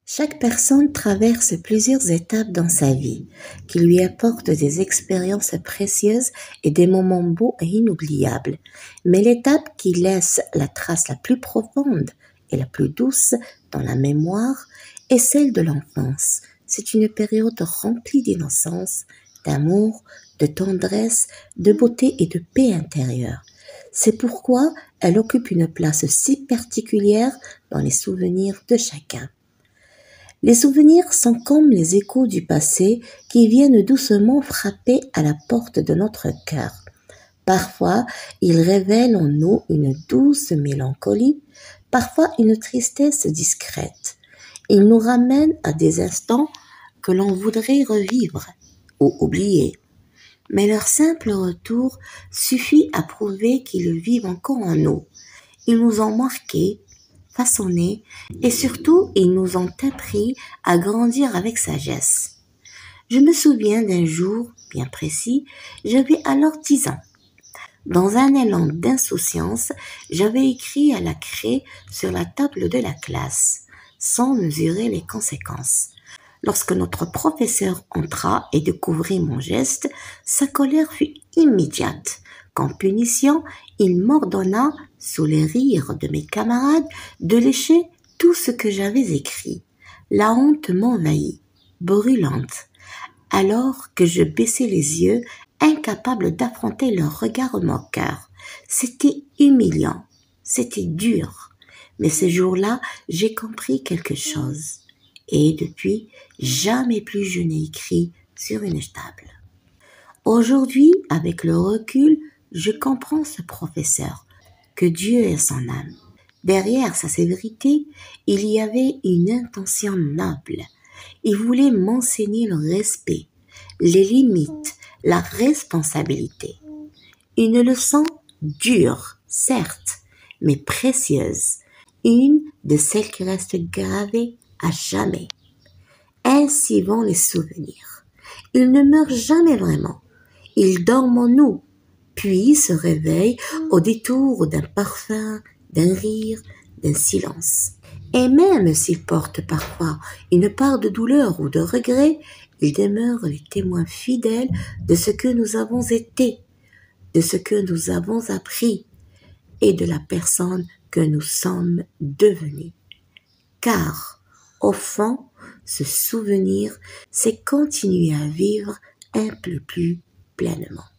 Chaque personne traverse plusieurs étapes dans sa vie qui lui apportent des expériences précieuses et des moments beaux et inoubliables. Mais l'étape qui laisse la trace la plus profonde et la plus douce dans la mémoire est celle de l'enfance. C'est une période remplie d'innocence, d'amour, de tendresse, de beauté et de paix intérieure. C'est pourquoi elle occupe une place si particulière dans les souvenirs de chacun. Les souvenirs sont comme les échos du passé qui viennent doucement frapper à la porte de notre cœur. Parfois, ils révèlent en nous une douce mélancolie, parfois une tristesse discrète. Ils nous ramènent à des instants que l'on voudrait revivre ou oublier. Mais leur simple retour suffit à prouver qu'ils vivent encore en nous. Ils nous ont marqués, façonnés et surtout ils nous ont appris à grandir avec sagesse. Je me souviens d'un jour bien précis, j'avais alors 10 ans. Dans un élan d'insouciance, j'avais écrit à la craie sur la table de la classe, sans mesurer les conséquences. Lorsque notre professeur entra et découvrit mon geste, sa colère fut immédiate. Qu'en punition, il m'ordonna, sous les rires de mes camarades, de lécher tout ce que j'avais écrit. La honte m'envahit, brûlante, alors que je baissais les yeux, incapable d'affronter leur regard moqueur. C'était humiliant, c'était dur. Mais ce jour-là, j'ai compris quelque chose. Et depuis, jamais plus je n'ai écrit sur une table. Aujourd'hui, avec le recul, je comprends ce professeur, que Dieu ait son âme. Derrière sa sévérité, il y avait une intention noble. Il voulait m'enseigner le respect, les limites, la responsabilité. Une leçon dure, certes, mais précieuse. Une de celles qui restent gravées à jamais. Ainsi vont les souvenirs. Ils ne meurent jamais vraiment. Ils dorment en nous, puis se réveillent au détour d'un parfum, d'un rire, d'un silence. Et même s'ils portent parfois une part de douleur ou de regret, ils demeurent les témoins fidèles de ce que nous avons été, de ce que nous avons appris et de la personne que nous sommes devenus. Car, au fond, ce souvenir, c'est continuer à vivre un peu plus pleinement.